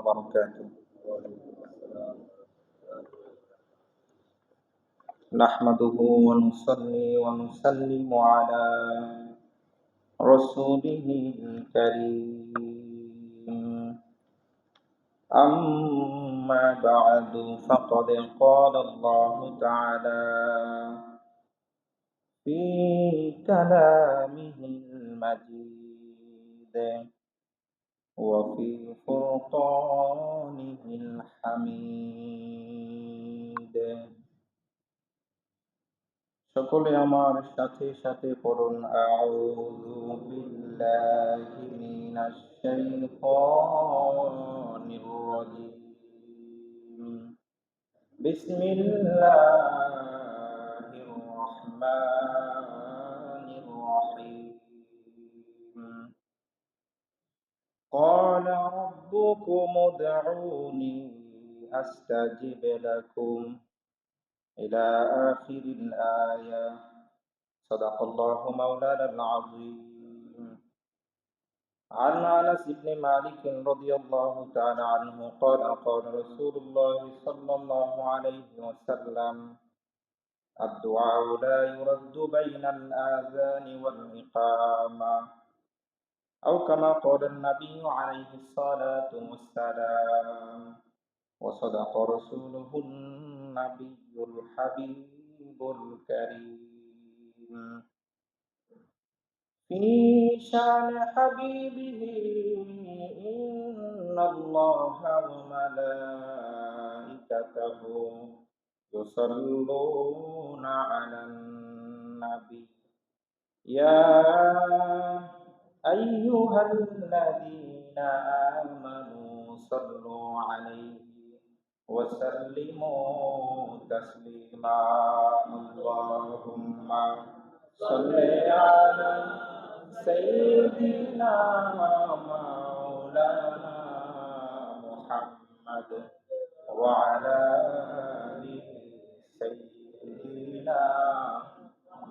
وبركاته. نحمده ونصلي ونسلم على رسوله الكريم. أما بعد فقد قال الله تعالى في كلامه المجيد وفي فرقانه الحميد। সকলে আমার সাথে সাথে পড়ুন আউযু বিল্লাহি মিনাশ শাইতানির রাজীম। বিসমিল্লাহির রহমানির রহিম। قال ربكم ادعوني أستجب لكم إلى آخر الآية. صدق الله مولانا العظيم. عن أنس بن مالك رضي الله تعالى عنه قال قال رسول الله صلى الله عليه وسلم الدعاء لا يرد بين الآذان والإقامة أو كما قال النبي عليه الصلاة والسلام. وصدق رسوله النبي الحبيب الكريم. في شان حبيبه إن الله وملائكته يصلون على النبي يا أيها الذين آمنوا صلوا عليه وسلموا تسليما. اللهم صل على سيدنا مولانا محمد وعلى آل سيدنا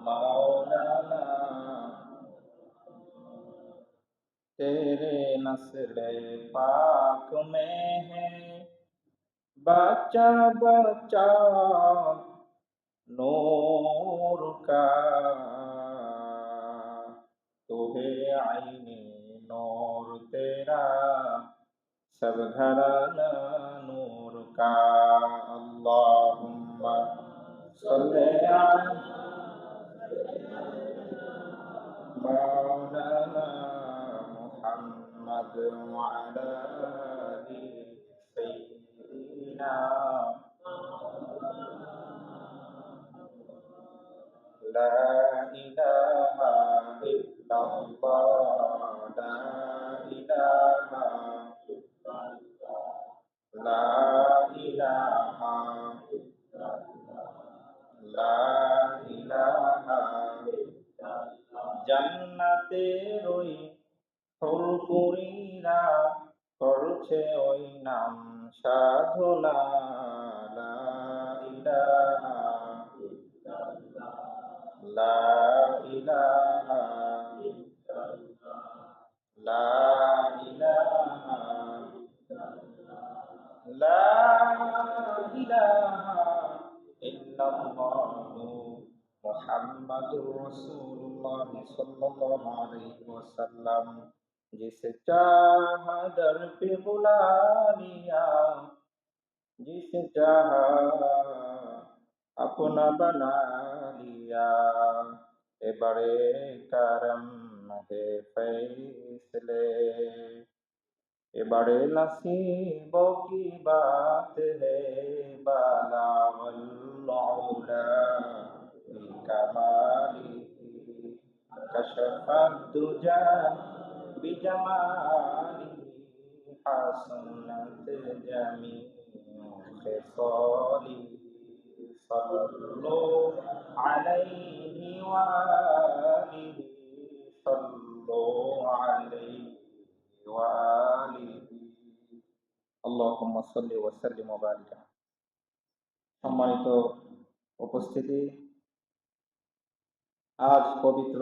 مولانا तेरे नस्ले पाक में है बच्चा बच्चा नूर का, तू है आईने नूर तेरा सब घराना नूर का। अल्लाहुम्मा सल्ले अला मौलाना मुहम्मद वअला आलि सय्यिदिना। ला इलाहा इल्लल्लाह ला इलाहा ला इलाहा জান্নাতের ওই হুরপুরীরা করছে ওই নাম সাধনা। লা ইলাহা লা ইলাহা লা ইলাহা লা ইলাহা ইল্লাল্লাহু मुहम्मदुर रसूलुल्लाह सल्लल्लाहु अलैहि वसल्लम। जिसे चाहा दर पे बुला लिया, जिसे चाहा अपना बना लिया। ए बड़े करम है फैसले, ये बड़े नसीबों की बात है। बाला वल्लौला बिकमाली कशफत दुजा बिजमाली हसनत जमी खिसाली। सल्लु अलैहि वालिहि सल्लु अलैहि वालिहि अल्लाहुम्मा सल्लि व सल्लिम व बारिक। সম্মানিত উপস্থিতি, আজ পবিত্র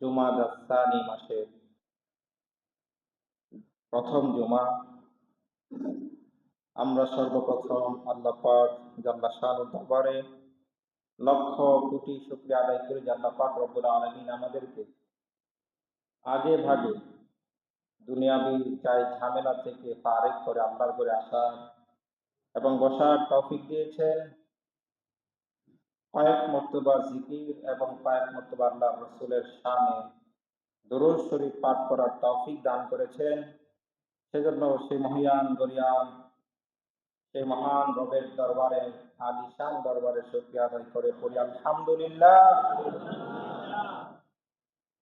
জুমাদা সানি মাসের প্রথম জুমা। আমরা সর্বপ্রথম আল্লাহ পাক জাল্লা শানুর দরবারে লক্ষ কোটি শুকরিয়া আদায় করি যে আল্লাহ পাক রব্বুল আলামিন আমাদেরকে আগে ভাগে দুনিয়াবি চাই ঝামেলা থেকে পারেক করে আল্লাহর করে আসার এবং বসার তৌফিক দিয়েছেন। কয়েক মর্তবা জিকির এবং কয়েক মর্তবা আল্লাহ রসুলের শানে দুরূদ শরীফ পাঠ করার তৌফিক দান করেছেন। সেজন্য সেই মহিয়ান গরিয়ান সেই মহান রবের দরবারে আলিশান দরবারে শুকরিয়া আদায় করে পড়ি আলহামদুলিল্লাহ।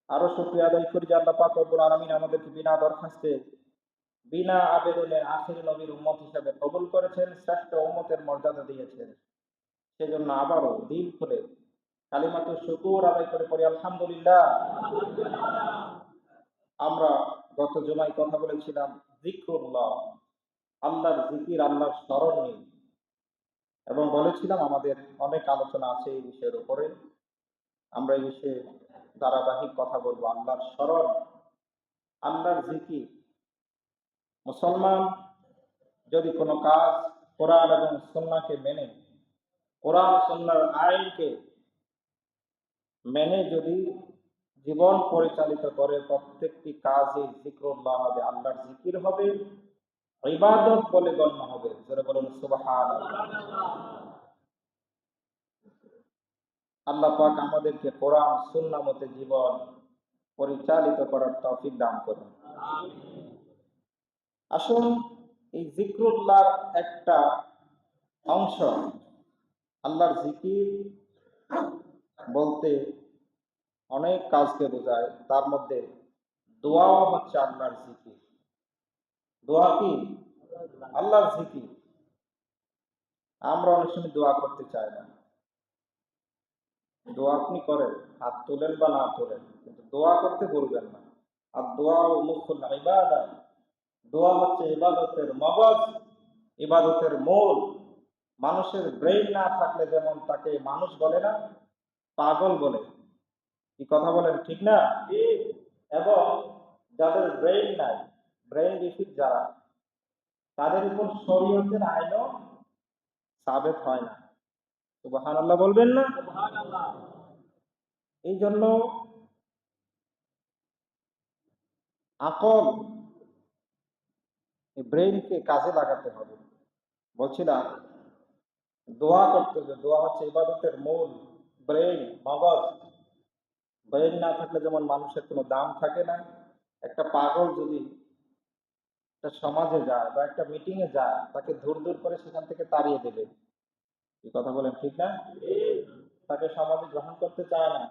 আরো শুকরিয়া আদায় করি যে আল্লাহ পাক রব্বুল আলামিন আমাদেরকে বিনা দরখাস্তে বিনা আবেদনে আখির নবীর উম্মত হিসেবে কবুল করেছেন, শ্রেষ্ঠ উম্মতের মর্যাদা দিয়েছেন। সেজন্য আবারও দিল খুলে কালিমাতুর শুকুর আদায় করে পড়ি আলহামদুলিল্লাহ। আমরা গত জুমায় কথা বলেছিলাম যিকরুল্লাহ, আল্লাহর জিকির, আল্লাহর স্মরণ নিয়ে, এবং বলেছিলাম আমাদের অনেক আলোচনা আছে এই বিষয়ের উপরে। আমরা এই বিষয়ে ধারাবাহিক কথা বলবো। আল্লাহর স্মরণ, আল্লাহর জিকির। মুসলমান যদি কোনো কাজ কোরআন এবং সুন্নাহকে মেনে, কোরআন সুন্নাহর আইনকে মেনে যদি জীবন পরিচালিত করে, প্রত্যেকটি কাজে যিকরুল্লাহ হবে, আল্লাহর জিকির হবে, ইবাদত বলে গণ্য হবে। জোরে বলুন সুবহানাল্লাহ। আল্লাহ পাক আমাদেরকে কোরআন সুন্নাহ মতে জীবন পরিচালিত করার তৌফিক দান করুন। আসুন, এই যিকরুল্লাহর একটা অংশ। আল্লাহর জিকির বলতে অনেক কাজকে বোঝায়, তার মধ্যে দোয়াও হচ্ছে আল্লাহর জিকির। দোয়া কি? আল্লাহর জিকির। আমরা অনেক সময় দোয়া করতে চাই না। দোয়া আপনি করেন, হাত তোলেন বা না তোলেন, কিন্তু দোয়া করতে বলবেন না। আর দোয়া মুখুল ইবাদত, দোয়া হচ্ছে ইবাদতের মগজ, ইবাদতের মূল। মানুষের ব্রেইন না থাকলে যেমন তাকে মানুষ বলে না, পাগল বলে। কি কথা বলেন, ঠিক না? এবং যাদের ব্রেইন নাই, ব্রেইন ডিফিট যারা, তাদের উপর শরীয়তের আইনও সাবেত হয় না। সুবহানাল্লাহ বলবেন না? এই জন্য আকল, এই ব্রেইনকে কাজে লাগাতে হবে। বলছিলাম দোয়া করতে হবে। দোয়া হচ্ছে ইবাদতের মূল, ব্রেইন, মগজ। ব্রেইন না থাকলে যেমন মানুষের কোনো দাম থাকে না। একটা পাগল যদি একটা সমাজে যায় বা একটা মিটিং এ যায়, তাকে দূর দূর করে সেখান থেকে তাড়িয়ে দেবে। এই কথা বলেন, ঠিক না? তাকে সমাজে গ্রহণ করতে চায় না,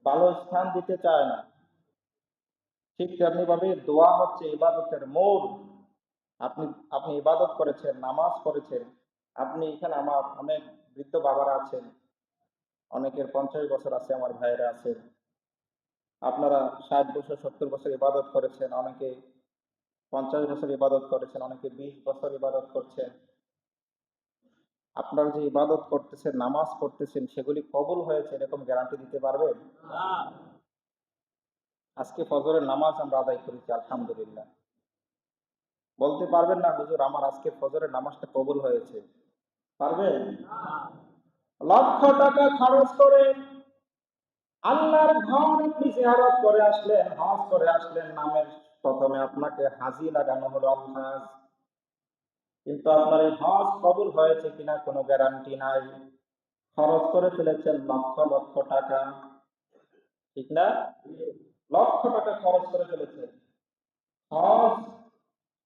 ভালো স্থান দিতে চায় না। ঠিক তেমনি ভাবে দোয়া হচ্ছে ইবাদতের মূল। আপনি আপনি ইবাদত করেছেন, নামাজ পড়েছেন। আপনি এখানে আমার অনেক বৃদ্ধ বাবারা আছেন, অনেকের 50 বছর আছে, আমার ভাইয়েরা আছেন। আপনারা 60 বছর 70 বছর ইবাদত করেছেন, অনেকে 50 বছর ইবাদত করেছেন, অনেকে 20 বছর ইবাদত করছেন। আপনারা যে ইবাদত করতেছেন, নামাজ পড়তেছেন, সেগুলি কবুল হয়েছে এরকম গ্যারান্টি দিতে পারবেন? আজকে ফজরের নামাজ আমরা আদায় করেছি আলহামদুলিল্লাহ। বলতে পারবেন না হুজুর আমার আজকে ফজরের নামাজটা কবুল হয়েছে? পারবেন? লক্ষ টাকা খরচ করে আল্লাহর ঘর আপনি জিয়ারত করে আসলেন, হজ করে আসলেন, নামের প্রথমে আপনাকে হাজি লাগানো হলো আল-হাজ। কিন্তু আপনার এই হজ কবুল হয়েছে কিনা কোনো গ্যারান্টি নাই। খরচ করে ফেলেছেন লক্ষ লক্ষ টাকা, ঠিক না? লক্ষ টাকা খরচ করে ফেলেছেন। হজ,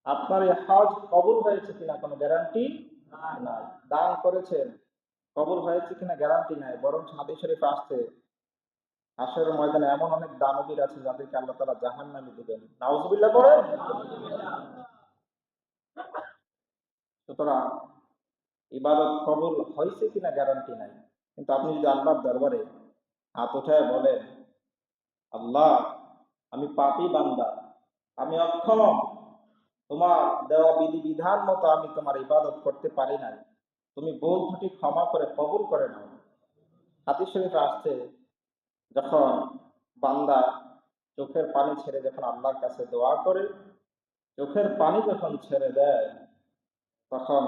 আপনার এই হজ কবুল হয়েছে কিনা কোনো গ্যারান্টি নাই। দান করেছেন, কবুল হয়েছে কিনা গ্যারান্টি নাই। বরং হাদিস শরীফে আসছে হাশরের ময়দানে এমন অনেক দানবীর আছে যাদেরকে আল্লাহ তাআলা জাহান্নামে দিবেন। নাউজুবিল্লাহ পড়েন। সুতরাং ইবাদত কবুল হয়েছে কিনা গ্যারান্টি নাই। কিন্তু আপনি যদি আল্লাহর দরবারে হাত উঠায় বলেন, আল্লাহ আমি পাপী বান্দা, আমি অক্ষম, তোমার দেওয়া বিধি বিধান মতো আমি তোমার ইবাদত করতে পারি নাই, তুমি ভুল ত্রুটি ক্ষমা করে কবুল করে নাও। হাদিস শরীফে আসছে যখন বান্দা চোখের পানি ছেড়ে যখন আল্লাহর কাছে দোয়া করে, চোখের পানি যখন ছেড়ে দেয়, তখন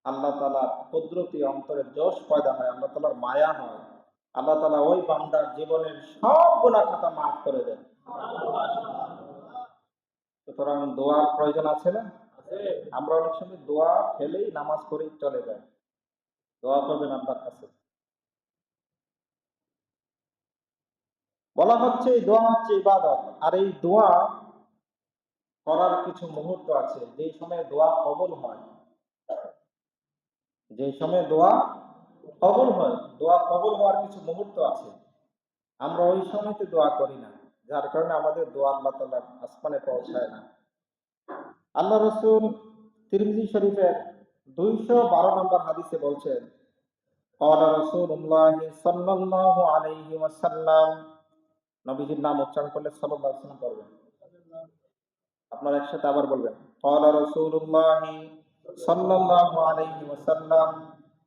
আল্লাহ তাআলার কুদরতি অন্তরে জোশ পয়দা হয়, আল্লাহ তাআলার মায়া হয়, আল্লাহ তাআলা ওই বান্দার জীবনের সব গুনাহ খাতা মাফ করে দেন। সুতরাং দোয়ার প্রয়োজন আছে না? আমরা অনেক সময় দোয়া ফেলেই নামাজ পড়েই চলে যাই। দোয়া করবেন আল্লাহর কাছে। বলা হচ্ছে এই দোয়া হচ্ছে ইবাদত, আর এই দোয়া করার কিছু মুহূর্ত আছে যেই সময় দোয়া কবুল হয়। যেই সময় দোয়া কবুল হয়, দোয়া কবুল হওয়ার কিছু মুহূর্ত আছে, আমরা ওই সময়তে দোয়া করি না, যার কারণে আমাদের দোয়া আল্লাহ তাআলা আসমানে পৌঁছায় না। আল্লাহ রসুল তিরমিজি শরীফের 212 নম্বর হাদিসে বলছেন, ক্বালা রাসূলুল্লাহ সাল্লাল্লাহু আলাইহি ওয়াসাল্লাম, নবীজির নাম উচ্চারণ করলে সাল্লাল্লাহু আলাইহি ওয়াসাল্লাম করবেন। আপনারা একসাথে আবার বলবেন, ক্বালা রাসূলুল্লাহ সাল্লাল্লাহু আলাইহি ওয়াসাল্লাম,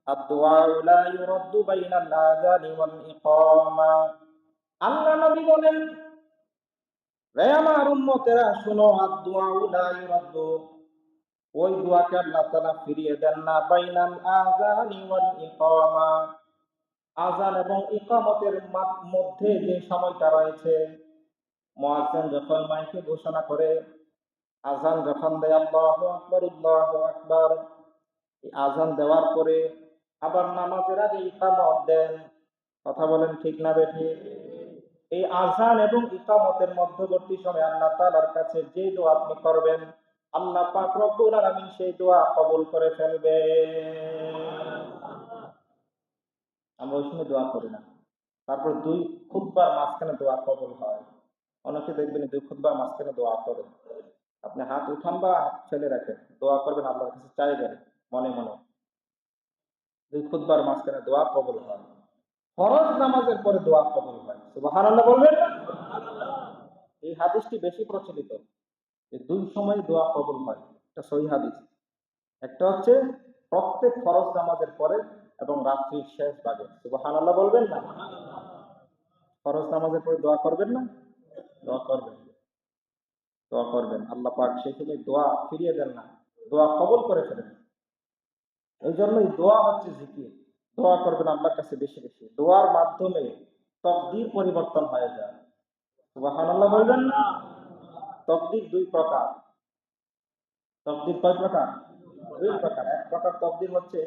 আদ-দুআউ লা ইউরাদ্দু বাইনাল আযানি ওয়াল ইকামা। আল্লাহ নবী বলেন, হে আমার উম্মতেরা শোনো, আদ-দুআউ লা ইউরাদ্দু, ওই দোয়াকে আল্লাহ তাআলা ফিরিয়ে দেন না, বাইনাল আযানি ওয়াল ইকামা, আযান এবং ইকামতের মধ্যে যে সময়টা রয়েছে, মুয়াজ্জিন যখন মাইকে ঘোষণা করে, আযান যখন দেয় আল্লাহু আকবার আল্লাহু আকবার, এই আযান দেওয়ার পরে আবার নামাজের আগে ইকামত দেন। কথা বলেন ঠিক না বেঠিক? এই আযান এবং ইকামতের মধ্যবর্তী সময় আল্লাহ তাআলার কাছে যে দোয়া আপনি করবেন, আল্লাহ পাক রব্বুল আলামিন সেই দোয়া কবুল করে ফেলবেন। আমরা ওই সময় দোয়া করি না। তারপর দুই খুতবার মাঝখানে দোয়া কবুল হয়। অনেকে দেখবেন দুই খুতবার মাঝখানে দোয়া করে। আপনি হাত উঠান বা হাত ফেলে রাখেন, দোয়া করবেন, আল্লাহর কাছে চাইবেন মনে মনে। দুই খুতবার মাঝখানে দোয়া কবুল হয়। ফরজ নামাজের পরে দোয়া কবুল হয়। সুবহানাল্লাহ বলবেন না? এই হাদিসটি বেশি প্রচলিত। এই দুই সময় দোয়া কবুল হয়। এটা সহিহ হাদিস। একটা হচ্ছে প্রত্যেক ফরজ নামাজের পরে এবং রাত্রির শেষ ভাগে। সুবহানাল্লাহ বলবেন না? ফরজ নামাজের পরে দোয়া করবেন না? দোয়া করবেন, দোয়া করবেন। আল্লাহ পাক সেই সময় দোয়া ফিরিয়ে দেন না, দোয়া কবুল করে ফেলেন। এই জন্যই দোয়া হচ্ছে জিকির। দোয়া করবেন আল্লাহর কাছে বেশি বেশি। দোয়ার মাধ্যমে তকদির পরিবর্তন হয়ে যায়। সুবহানাল্লাহ বলবেন না? তকদির দুই প্রকার। তকদির কয় প্রকার? দুই প্রকার। এক প্রকার তকদির হচ্ছে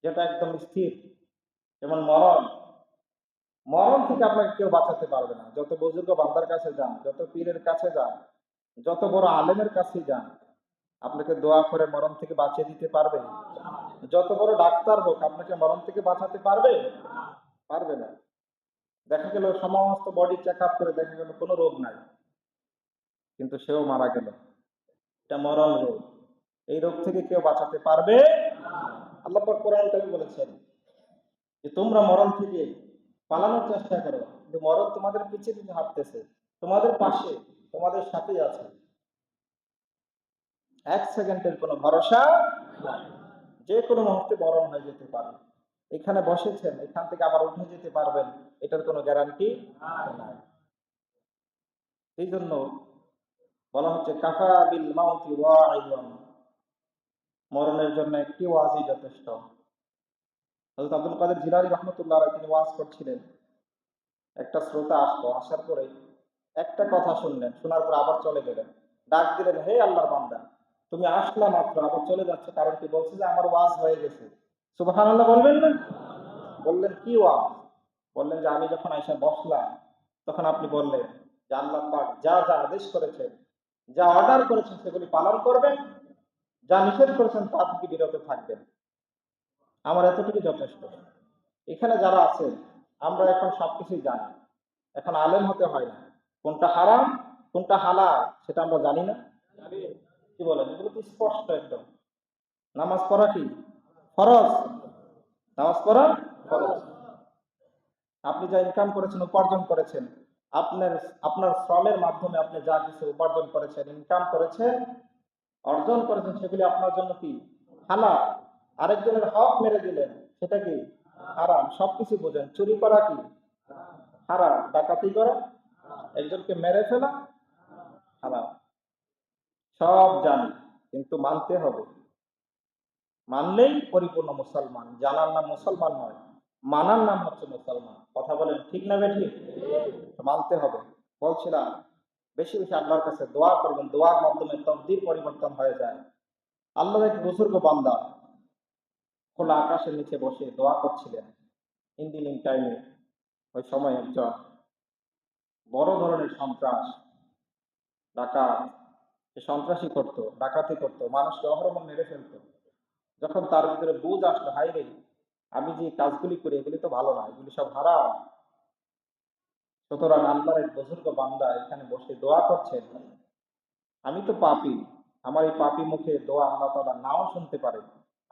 যেটা একদম স্থির, যেমন মরণ। মরণ থেকে আপনাকে কেউ বাঁচাতে পারবে না। যত বুজুর্গ বান্দার কাছে যান, যত পীরের কাছে যান, যত বড় আলেমের কাছে যান, আপনাকে দোয়া করে মরণ থেকে বাঁচিয়ে দিতে পারবে? যত বড় ডাক্তার হোক, আপনাকে মরণ থেকে বাঁচাতে পারবে? পারবে না। দেখা গেল সমস্ত বডি চেক আপ করে দেখা গেল কোনো রোগ নাই, কিন্তু সেও মারা গেল। এটা মরণ রোগ। এই রোগ থেকে কেউ বাঁচাতে পারবে? আল্লাহ পাক কোরআন কারিমে বলেছেন যে তোমরা মরণ থেকে পালানোর চেষ্টা করো, কিন্তু মরণ তোমাদের পিছে পিছে হাঁটতেছে, তোমাদের পাশে, তোমাদের সাথেই আছে। এক সেকেন্ডের কোনো ভরসা নাই। যে কোনো মুহূর্তে মরণ হয়ে যেতে পারে। এখানে বসেছেন, এখান থেকে আবার উঠে যেতে পারবেন, এটার কোনো গ্যারান্টি নাই। এই জন্য বলা হচ্ছে কাফা বিল মাউতি ওয়াইদুন, মরণের জন্য একটি ওয়াজই যথেষ্ট। হযরত আব্দুল কাদের জিলানী রাহমাতুল্লাহ আলাইহি তিনি ওয়াজ করছিলেন। একটা শ্রোতা আসলো, আসার পরে একটা কথা শুনলেন, শোনার পর আবার চলে গেলেন। ডাক দিলেন, হে আল্লাহর বান্দা, তুমি আসলা মাত্র আবার চলে যাচ্ছ, কারণ কি? বলছে যে আমার ওয়াজ হয়ে গেছে। সুবহানাল্লাহ বলবেন না? বললেন কি ওয়াজ? বললেন যে আমি যখন আইসা বসলাম, তখন আপনি বললেন যে আল্লাহ পাক যা যা আদেশ করেছেন, যা অর্ডার করেছেন সেগুলি পালন করবেন, যা নিষেধ করেছেন তা থেকে বিরত থাকবেন। আমার এতটুকু যথেষ্ট। এখানে যারা আছেন, আমরা এখন সবকিছুই জানি। এখন আলেম হতে হয় না। কোনটা হারাম, কোনটা হালাল সেটা আমরা জানি না। কি বলেন? এগুলো তো স্পষ্ট একদম। নামাজ পড়া কি ফরজ? নামাজ পড়া ফরজ। আপনি যা ইনকাম করেছেন, উপার্জন করেছেন, আপনার আপনার শ্রমের মাধ্যমে আপনি যা কিছু উপার্জন করেছেন, ইনকাম করেছেন, অর্জন করেছেন, সেগুলি আপনার জন্য কি হালাল। আরেকজনের হক মেরে দিলেন, সেটা কি হারাম। সবকিছু বোঝেন। চুরি করা কি হারাম, ডাকাতি করা, একজনকে মেরে ফেলা হারাম। সব জানি, কিন্তু মানতে হবে। মানলেই পরিপূর্ণ মুসলমান। জানার নাম মুসলমান নয়, মানার নাম হচ্ছে মুসলমান। কথা বলেন ঠিক না বেঠিক? মানতে হবে। বলছিলাম বেশি বেশি আল্লাহর কাছে দোয়া করবেন, দোয়ার মাধ্যমে তকদির পরিবর্তন হয়ে যায়। আল্লাহর এক বুজুর্গ বান্দা খোলা আকাশের নিচে বসে দোয়া করছিলেন ইন্দিলিং টাইমে। ওই সময় একজন বড় ধরনের সন্ত্রাস, ডাকাত, সে সন্ত্রাসী করতো, ডাকাতি করতো, মানুষকে অহরহ মেরে ফেলতো। যখন তার ভিতরে বুঝ আসলো, হাই রে, আমি যে কাজগুলি করি এগুলি তো ভালো না, এগুলি সব হারাম। সুতরাং আল্লাহর এক বুজুর্গ বান্দা এখানে বসে দোয়া করছেন, আমি তো পাপী, আমার এই পাপী মুখে দোয়া আল্লাহ তাআলা নাও শুনতে পারে।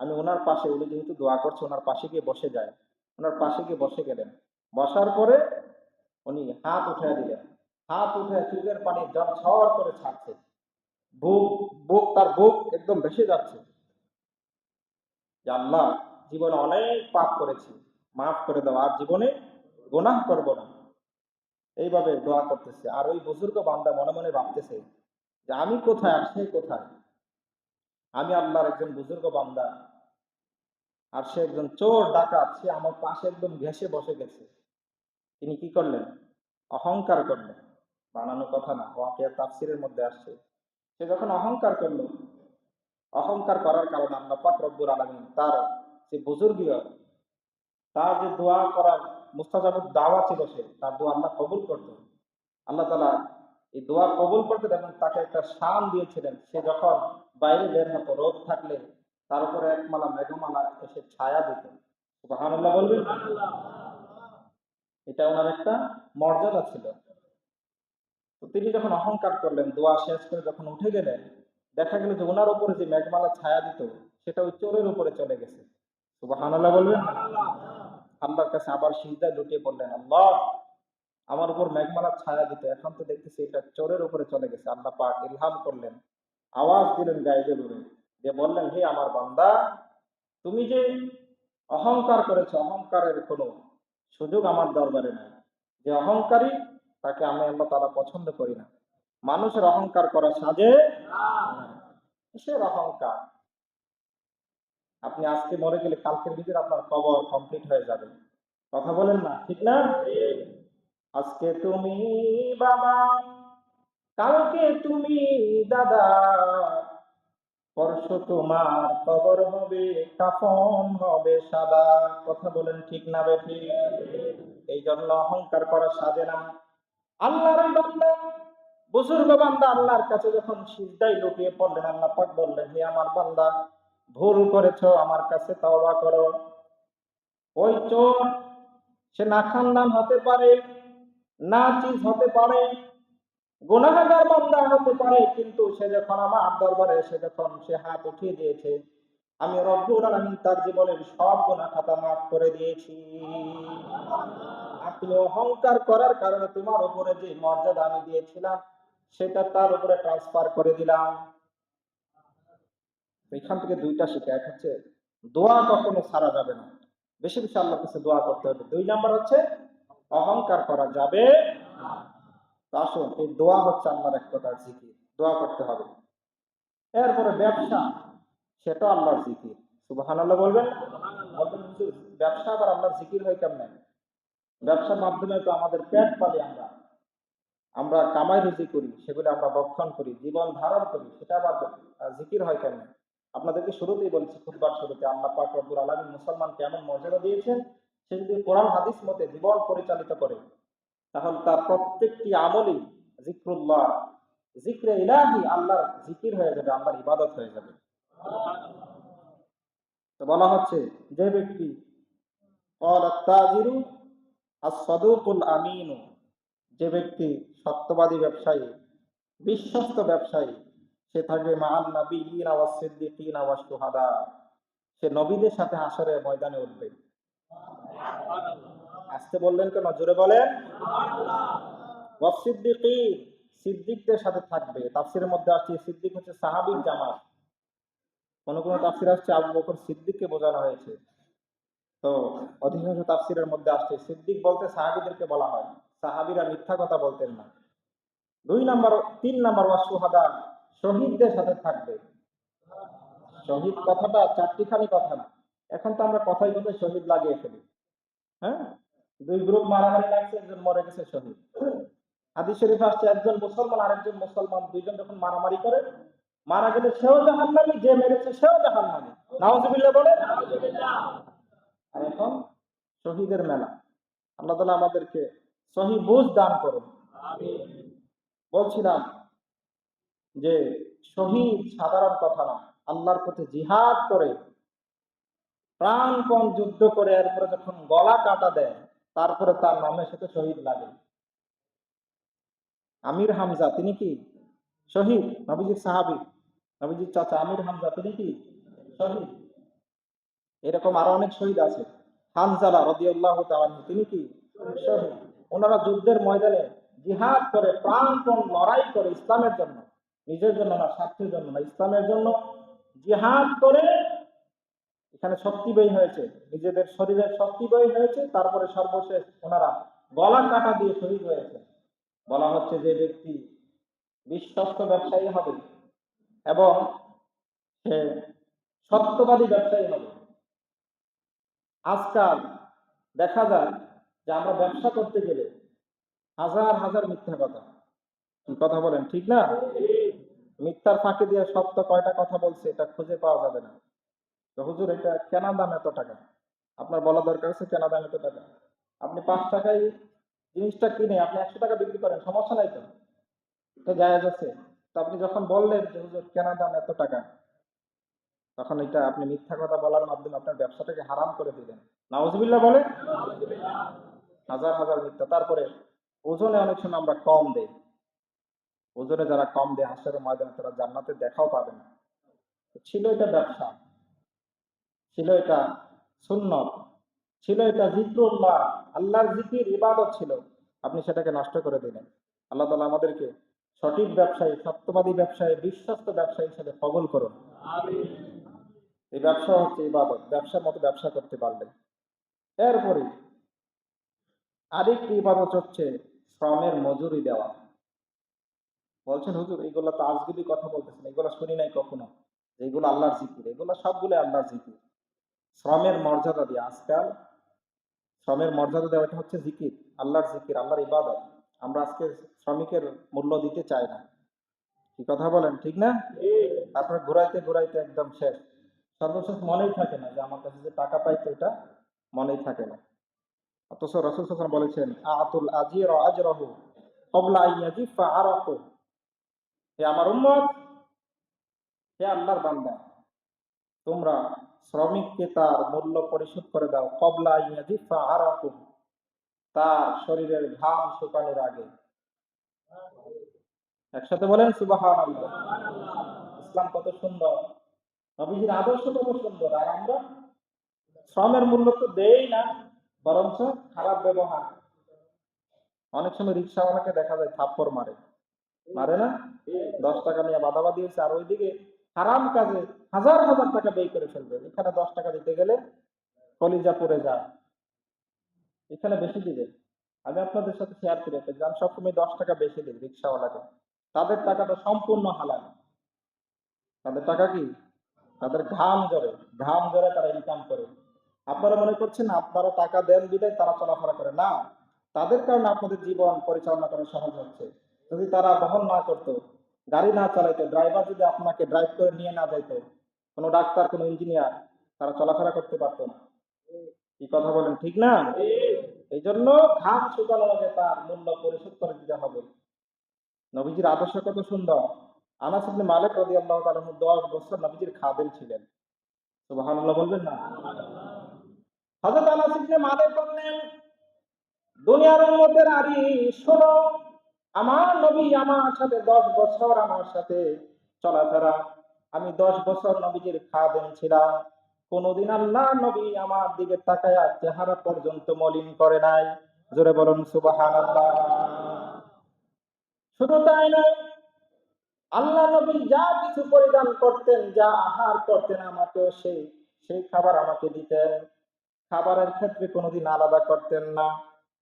আমি ওনার পাশে, উনি যেহেতু দোয়া করছে, ওনার পাশে গিয়ে বসে যায়। ওনার পাশে গিয়ে বসে গেলেন। বসার পরে উনি হাত উঠে দিলেন। হাত উঠে চোখের পানি ঝরঝর করে ছাড়ছে। বুক তার বুক একদম ভেসে যাচ্ছে যে আল্লাহ, জীবনে অনেক পাপ করেছি, মাফ করে দাও, আর জীবনে গুনাহ করব না। এইভাবে দোয়া করতেছে। আর ওই বুজুর্গ বান্দা মনে মনে ভাবতেছে যে আমি কোথায় আর সে কোথায়। আমি আল্লাহর একজন বুজুর্গ বান্দা, আর সে একজন চোর ডাকাত, সে আমার পাশে একদম ঘেঁষে বসে গেছে। তিনি কি করলেন? অহংকার করলেন। বানানো কথা না, ওয়াকিয়া তাফসিরের মধ্যে আসছে। সে যখন অহংকার করলো, অহংকার করার কারণে আল্লাহ পাক রব্বুল আলামিন তার যে বুজুর্গীয়, তার যে দোয়া করার মুস্তাজাবুদ দাওয়া ছিল, সে তার দোয়া আল্লাহ কবুল করত। আল্লাহ তাআলা এই দোয়া কবুল করতে এবং তাকে একটা শান দিয়েছিলেন। সে যখন বাইরে বের হতো, রোদ থাকলে তার উপরে একমালা মেঘমালা এসে ছায়া দিত। সুবহানাল্লাহ বলবেন। এটা ওনার একটা মর্যাদা ছিল। তো তিনি যখন অহংকার করলেন, দোয়া শেষ করে যখন উঠে গেলেন, দেখা গেল যে ওনার উপরে যে মেঘমালা ছায়া দিত, সেটা ওই চোরের উপরে চলে গেছে। সুবহানাল্লাহ বলবেন। আল্লাহর কাছে আবার সিজদায় লুটিয়ে পড়লেন, আল্লাহ, আমার উপর মেঘমালা ছায়া দিত, এখন তো দেখতেছি এটা চোরের উপরে চলে গেছে। আল্লাহ পাক ইলহাম করলেন, আওয়াজ দিলেন গাইবে বলে, যে বললেন, হে আমার বান্দা, তুমি যে অহংকার করেছো, অহংকারের কোনো সুযোগ আমার দরবারে নাই। যে অহংকারী, তাকে আমি আল্লাহ তাআলা পছন্দ করি না। মানুষের অহংকার করা সাজে না। কিসের অহংকার? আপনি আজকে মরে গেলে কালকের ভিতরে আপনার কবর কমপ্লিট হয়ে যাবে। কথা বলেন না, ঠিক না? আজকে তুমি বাবা, কালকে তুমি দাদা, পরশু তোমার কবর হবে, কাফন হবে সাদা। কথা বলেন ঠিক না বেঠিক? এই জন্য অহংকার করা সাজে না। আল্লাহর বান্দা, বুজুর্গ বান্দা আল্লাহর কাছে যখন সিজদায় লুটিয়ে পড়লেন, আল্লাহ পাক বললেন, হে আমার বান্দা, ভুল করেছো, আমার কাছে তওবা করো। ওই চোর, সে না খানদান হতে পারে, না চিজ হতে পারে, গুনাহগার বান্দা হতে পারে, কিন্তু সে যখন আমার দরবারে এসে যখন সে হাত উঠিয়ে দিয়েছে, আমি রব্বুল আলামিন তার জীবনের সব গুনাহ খাতা মাফ করে দিয়েছি। আর তুমি অহংকার করার কারণে তোমার উপরে যে মর্যাদা আমি দিয়েছিলাম, সেটা তার উপরে ট্রান্সফার করে দিলাম। এখান থেকে দুইটা শিক্ষা। এক হচ্ছে দোয়া কখনো ছাড়া যাবে না, বেশি বেশি আল্লাহর কাছে দোয়া করতে হবে। দুই নাম্বার হচ্ছে অহংকার করা যাবে না। তো আসুন, এই দোয়া হচ্ছে আল্লাহর এক প্রকার জিকির, দোয়া করতে হবে। এরপরে ব্যবসা, সেটা আল্লাহর জিকির। সুবহানাল্লাহ বলবেন। বলবেন, হুজুর, ব্যবসা আবার আল্লাহর জিকির হয় কেমনে? ব্যবসার মাধ্যমে তো আমাদের পেট পালি, আমরা আমরা কামাই রুজি করি, সেগুলো আমরা ভক্ষণ করি, জীবন ধারণ করি, সেটা আবার জিকির হয় কেন? আপনাদেরকে শুরুতেই বলেছি, খুতবার শুরুতে, আল্লাহ পাক রব্বুল আলামিন মুসলমানকে এমন মর্যাদা দিয়েছেন, সে যদি কোরআন হাদিস মতে জীবন পরিচালিত করে, তাহলে তার প্রত্যেকটি আমলই জিক্রুল্লাহ, জিক্রে ইলাহি, আল্লাহর জিকির হয়ে যাবে, আল্লাহর ইবাদত হয়ে যাবে। তো বলা হচ্ছে, যে ব্যক্তি ক্বালাত তাজিরু আস-সাদুকুল আমিনু, যে ব্যক্তি সত্যবাদী ব্যবসায়ী, বিশ্বস্ত ব্যবসায়ী, সে থাকবে মাআন নাবিয়্যিনা ওয়াস সিদ্দিকিনা ওয়াস শুহাদা, সে নবীদের সাথে হাসরের ময়দানে উঠবে। আসতে বললেন কেন? জোরে বলেন। ওয়াস সিদ্দিকিন, সিদ্দিকদের সাথে থাকবে। তাফসীরের মধ্যে আসছে সিদ্দিক হচ্ছে সাহাবীর জামাত। কোন কোন তাফসীর আসছে আবু বকর সিদ্দিককে বোঝানো হয়েছে। তো অধিকাংশ তাফসীরের মধ্যে আসছে সিদ্দিক বলতে সাহাবীদেরকে বলা হয়। সাহাবীরা মিথ্যা কথা বলতেন না। তিন নাম্বার ওয়াস শুহাদা, শহীদদের সাথে থাকবে। শহীদ কথাটা চারটিখানি কথা না। এখন তো আমরা কথায় কথায় শহীদ লাগিয়ে ফেলি। হ্যাঁ, দুই গ্রুপ মারামারি লাগছে, একজন মরে গেছে শহীদ। হাদিস শরীফ আসছে একজন মুসলমান আরেকজন মুসলমান দুইজন যখন মারামারি করে, মারা গেলে সেও জাহান্নামী, যে মেরেছে সেও জাহান্নামী। নাউজুবিল্লাহ বলে। আর এখন শহীদের মেলা। আল্লাহ তাআলা আমাদেরকে সহি বুঝ দান করুন। বলছিলাম যে শহীদ সাধারণ কথা না, আল্লাহর পথে জিহাদ করে প্রাণপণ যুদ্ধ করে এরপরে যখন গলা কাটা দেয়, তারপরে তার নামের সাথে শহীদ লাগে। আমির হামজা তিনি কি শহীদ? নবীজির সাহাবী, নবীজির চাচা আমির হামজা তিনি কি শহীদ? এরকম আরো অনেক শহীদ আছে। হানজালা রাদিয়াল্লাহু তাআলা আনহু তিনি কি শহীদ? ওনারা যুদ্ধের ময়দানে জিহাদ করে প্রাণপণ লড়াই করে ইসলামের জন্য, নিজের জন্য না, স্বার্থের জন্য না, ইসলামের জন্য জিহাদ করে এখানে শক্তি ব্যয় হয়েছে, নিজেদের শরীরের শক্তি ব্যয় হয়েছে, তারপরে সর্বশেষ ওনারা গলা কাটা দিয়ে শহীদ হয়েছে। বলা হচ্ছে যে ব্যক্তি বিশ্বস্ত ব্যবসায়ী হবে এবং সে সত্যবাদী ব্যবসায়ী হবে। আজকাল দেখা যায় যে আমরা ব্যবসা করতে গেলে হাজার হাজার মিথ্যা কথা, কি কথা বলেন ঠিক না? মিথ্যার ফাঁকি দিয়ে সত্য কয়টা কথা বলছে এটা খুঁজে পাওয়া যাবে না। তো হুজুর এটা কেনা দাম এত টাকা, আপনার বলা দরকার আছে কেনা দাম এত টাকা। আপনি 5 টাকায় জিনিসটা কিনে আপনি 100 টাকা বিক্রি করেন, সমস্যা নাই তো, এটা জায়েজ আছে। তো আপনি যখন বললেন যে হুজুর কেনা দাম এত টাকা, তখন এটা আপনি মিথ্যা কথা বলার মাধ্যমে আপনার ব্যবসাটাকে হারাম করে দিলেন। নাউজুবিল্লাহ বলে। হাজার হাজার মিথ্যা। তারপরে ওজনে অনেক সময় আমরা কম দেই, ওজনে যারা কম দেয় হাসরের ময়দানে তারা জান্নাতে দেখাও পাবে না। ছিল এটা ব্যবসা, ছিল এটা সুন্নত, ছিল এটা জিক্রুল্লাহ, আল্লাহর জিকির ইবাদত ছিল, আপনি সেটাকে নষ্ট করে দিলেন। আল্লাহ তাআলা আমাদেরকে সঠিক ব্যবসায়ী, সত্যবাদী ব্যবসায়ী, বিশ্বস্ত ব্যবসায়ী হিসেবে কবুল করুন। এই ব্যবসা হচ্ছে ইবাদত, ব্যবসার মতো ব্যবসা করতে পারলে। এরপরে আরেকটি ইবাদত হচ্ছে শ্রমের মজুরি দেওয়া। বলছেন হুজুর এগুলো তো আজগুবি কথা বলতেছেন, এগুলো শুনি নাই কখনো, এগুলো আল্লাহর জিকির, এগুলো সবগুলো আল্লাহর জিকির। শ্রমের মর্যাদা দিয়ে আজকাল শ্রমের মর্যাদা দেওয়া, এটা হচ্ছে জিকির, আল্লাহর জিকির, আল্লাহর ইবাদত। আমরা আজকে শ্রমিকের মূল্য দিতে চাই না, কি কথা বলেন ঠিক না? তারপরে ঘুরাইতে ঘুরাইতে একদম শেষ, সর্বশেষ মনেই থাকে না যে আমার কাছে যে টাকা পাইতো, এটা মনেই থাকে না। অথচ রাসূল সাল্লাল্লাহু আলাইহি ওয়াসাল্লাম বলেছেন আতুল আজির আজরাহু ক্বাবলা আন ইয়াজিফা আরাকু। হে আমার উম্মত, হে আল্লাহর বান্দা, তোমরা শ্রমিককে তার মূল্য পরিশোধ করে দাও ক্বাবলা আন ইয়াজিফা আরাকু, তার শরীরের ঘাম শুকানোর আগে। একসাথে বলেন সুবহানাল্লাহ। ইসলাম কত সুন্দর, নবীজির আদর্শ কত সুন্দর, আর আমরা শ্রমের মূল্য তো দেই না, বরঞ্চ খারাপ ব্যবহার। অনেক সময় রিক্সাওয়ালাকে দেখা যায় থাপ্পড় মারে, মারে না? 10 টাকা নিয়ে বাদাবাদি হয়েছে, আর ওইদিকে হারাম কাজে হাজার হাজার টাকা ব্যয় করে ফেলবে। এখানে 10 টাকা দিতে গেলে কলিজা পড়ে যায়, এখানে বেশি দিবে। আমি আপনাদের সাথে শেয়ার করি একটা, আমি সবসময় 10 টাকা বেশি দিই রিক্সাওয়ালাকে। তাদের টাকাটা সম্পূর্ণ হালাল। তাদের টাকা কি? তাদের ঘাম ঝরে, ঘাম ঝরে তারা ইনকাম করে। আপনারা মনে করছেন আপনারা টাকা দেন বিধায় তারা চলাফেরা করে না, তাদের কারণে আপনাদের জীবন পরিচালনা করা সহজ হচ্ছে। যদি তারা বহন না করতো, গাড়ি না চালাইতো, ড্রাইভার যদি আপনাকে ড্রাইভ করে নিয়ে না যাইতো, কোনো ডাক্তার কোনো ইঞ্জিনিয়ার, তারা চলাফেরা করতে পারতো না। কি কথা বলেন ঠিক না? এই জন্য ঘাম শুকানোর আগে তার মূল্য পরিশোধ করে দিতে হবে। নবীজির আদর্শ কত সুন্দর। আনাস ইবনে মালিক রাদিয়াল্লাহু তাআলা 10 বছর নবীজির খাদেম ছিলেন। সুবহানাল্লাহ বলবেন না? হযরত আনাস ইবনে মালিক বললেন, দুনিয়ার উম্মতের আরি শোনো, আমার নবী আমার সাথে 10 বছর আমার সাথে চলাফেরা, আমি 10 বছর নবীজির খাদেম ছিলাম, কোনদিন আল্লাহ নবী আমার দিকে তাকায়া চেহারা পর্যন্ত মলিন করে নাই। জোরে বলুন সুবহানাল্লাহ। শুধু তাই নয়, আল্লাহ নবী যা কিছু পরিধান করতেন, যা আহার করতেন, আমাকেও সেই সেই খাবার আমাকে দিতেন। খাবারের ক্ষেত্রে কোনোদিন আলাদা করতেন না,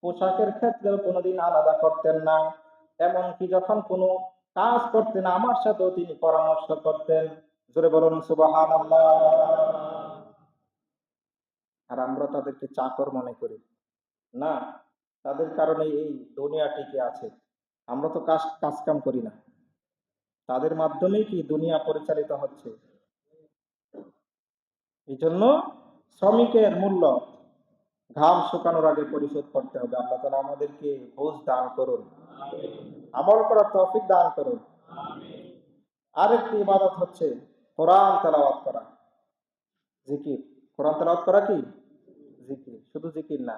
পোশাকের ক্ষেত্রেও কোনোদিন আলাদা করতেন না। এমনকি যখন কোনো কাজ করতেন আমার সাথেও তিনি পরামর্শ করতেন জোরে বলুন সুবহানাল্লাহ। আর আমরা তাদেরকে চাকর মনে করি না, তাদের কারণে এই দুনিয়া টিকে আছে। আমরা তো কাজ কাম করি না, তাদের মাধ্যমেই কি দুনিয়া পরিচালিত হচ্ছে। এই জন্য শ্রমিকের মূল্য ঘাম শুকানোর আগে পরিশোধ করতে হবে। আল্লাহ তাআলা আমাদেরকে বুঝ দান করুন, আমল করার তৌফিক দান করুন। আরেকটি ইবাদত হচ্ছে কোরআন তেলাওয়াত করা, জিকির। কোরআন তেলাওয়াত করা কি জিকির? শুধু জিকির না,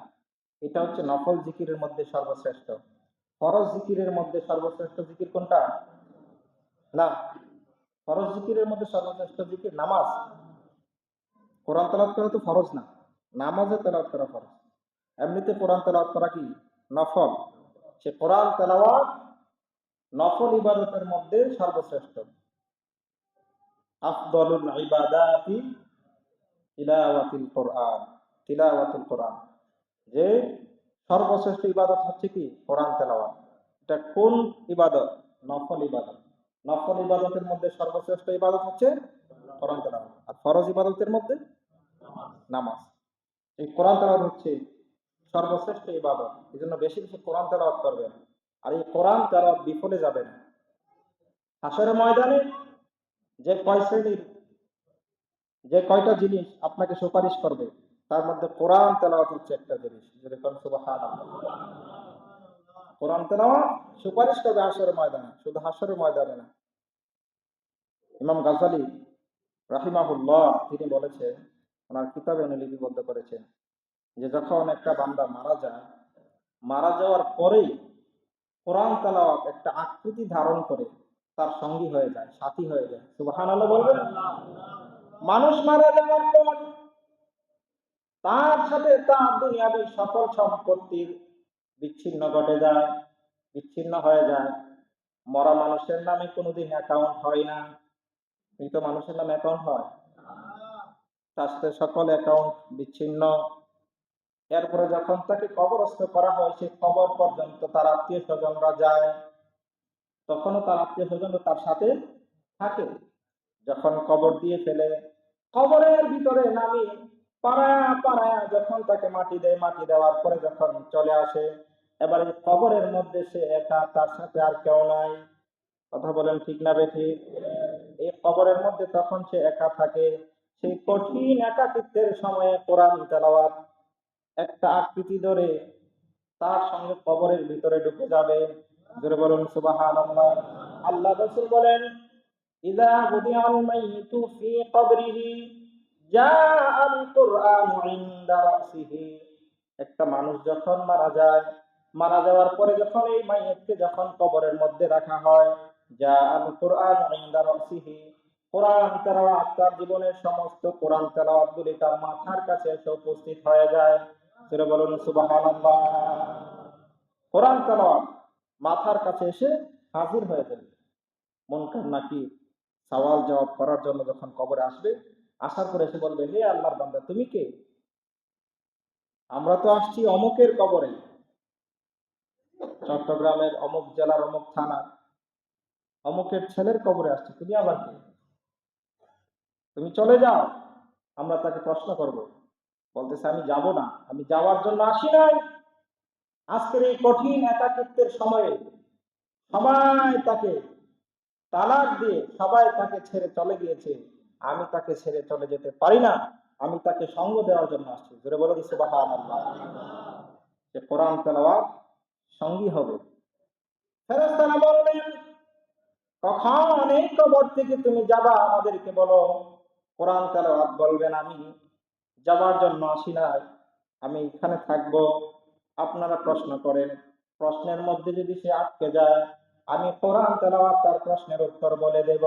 এটা হচ্ছে নফল জিকিরের মধ্যে সর্বশ্রেষ্ঠ। ফরজ জিকিরের মধ্যে সর্বশ্রেষ্ঠ জিকির কোনটা? না, ফরজ জিকিরের মধ্যে সর্বশ্রেষ্ঠ জিকির নামাজ। কোরআন তেলাওয়াত করা তো ফরজ না, নামাজে তেলাওয়াত করা ফরজ। এমনিতে কোরআন তেলাওয়াত করা কি নফল। সে কোরআন তেলাওয়াত নফল ইবাদতের মধ্যে সর্বশ্রেষ্ঠ। আফদলুল ইবাদাতি তিলাওয়াতুল কোরআন, তিলাওয়াতুল কোরআন, যে সর্বশ্রেষ্ঠ ইবাদত হচ্ছে কি কোরআন তেলাওয়াত। এটা কোন ইবাদত? নফল ইবাদত। নফল ইবাদতের মধ্যে সর্বশ্রেষ্ঠ ইবাদত হচ্ছে কোরআন তেলাওয়াত, আর ফরজ ইবাদতের মধ্যে নামাজ। এই কোরআন তেলাওয়াত হচ্ছে সর্বশ্রেষ্ঠ ইবাদত। এই জন্য বেশি বেশি কোরআন তেলাওয়াত করবেন। আর এই কোরআন তেলাওয়াত বিফলে যাবে না। হাসরের ময়দানে যে কয় শ্রেণীর, যে কয়টা জিনিস আপনাকে সুপারিশ করবে, তার মধ্যে কোরআন তেলাওয়াত হচ্ছে একটা জিনিস। যেরকম সুবহানাল্লাহ, কোরআন তেলাওয়াত সুপারিশ করবে হাসরের ময়দানে, শুধু হাসরের ময়দানে না। ইমাম গাজ্জালী রাহিমাহুল্লাহ তিনি বলেছেন, ওনার কিতাবে উনি লিপিবদ্ধ করেছেন, যে যখন একটা বান্দা মারা যায়, মারা যাওয়ার পরেই কোরআন তেলাওয়াত একটা আকৃতি ধারণ করে তার সঙ্গী হয়ে যায়, সাথী হয়ে যায়। সুবহানাল্লাহ বলবেন। মানুষ মারা যাওয়ার পর তার সাথে তার দুনিয়াবী সকল সম্পত্তির বিচ্ছিন্ন ঘটে যায়, বিচ্ছিন্ন হয়ে যায়। মরা মানুষের নামে কোনোদিন অ্যাকাউন্ট হয় না। মৃত মানুষের নামে অ্যাকাউন্ট হয়, তার সাথে সকল অ্যাকাউন্ট বিচ্ছিন্ন। এরপরে যখন তাকে কবরস্থ করা হয়, সে কবর পর্যন্ত তার আত্মীয় স্বজনরা যায়, তখনও তার আত্মীয় স্বজনরা তার সাথে থাকে। যখন কবর দিয়ে ফেলে, কবরের ভিতরে নামিয়ে পাড়ায়া পাড়ায়া যখন তাকে মাটি দেয়, মাটি দেওয়ার পরে যখন চলে আসে, এবারে কবরের মধ্যে সে একা, তার সাথে আর কেউ নাই। কথা বলেন ঠিক না বেঠিক? এই কবরের মধ্যে তখন সে একা থাকে। সেই কঠিন একাকিত্বের সময়ে কোরআন তেলাওয়াত একটা আকৃতি ধরে তার সঙ্গে কবরের ভিতরে ঢুকে যাবে। জোরে বলুন সুবহানাল্লাহ। আল্লাহ রাসূল বলেন, ইযা বুদিআল মাইয়িতু ফি কবরিহি জাআল কুরআনু ইনদা রাসিহি। একটা মানুষ যখন মারা যায়, মারা যাওয়ার পরে যখন এই মাইয়িতকে যখন কবরের মধ্যে রাখা হয়, জাআল কুরআনু ইনদা রাসিহি, কোরআন তেলাওয়াত, তার জীবনের সমস্ত কোরআন তেলাওয়াতগুলি তার মাথার কাছে এসে উপস্থিত হয়ে যায়। জোরে বলুন সুবহানাল্লাহ। কোরআন তেলাওয়াত মাথার কাছে এসে হাজির হয়ে যাবে। মুনকার নাকির সওয়াল জবাব করার জন্য যখন কবরে আসবে, আসার পরে এসে বলবে, হে আল্লাহর বান্দা, তুমি কে? আমরা তো আসছি অমুকের কবরে, চট্টগ্রামের অমুক জেলার অমুক থানার অমুকের ছেলের কবরে আসছি, তুমি আবার কে? তুমি চলে যাও। আমরা তাকে প্রশ্ন করব, বলতেছে আমি যাব না, আমি যাওয়ার জন্য আসি নাই। আজকের এই কঠিন একাকিত্বের সময়ে সবাই তাকে তালাক দিয়ে, সবাই তাকে ছেড়ে চলে গিয়েছে, আমি তাকে ছেড়ে চলে যেতে পারি না, আমি তাকে সঙ্গ দেওয়ার জন্য আসছি। জোরে বলুন সুবহানাল্লাহ। যে কোরআন তেলাওয়াত সঙ্গী হবে। ফেরেশতারা বললেন, কখন এই কবর থেকে তুমি যাবা, আমাদেরকে বলো। কোরআন তেলাওয়াত বলবেন, আমি যাবার জন্য আসি নাই, আমি এখানে থাকবো। আপনারা প্রশ্ন করেন, প্রশ্নের মধ্যে যদি সে আটকে যায়, আমি কোরআন তেলাওয়াত তার প্রশ্নের উত্তর বলে দেব।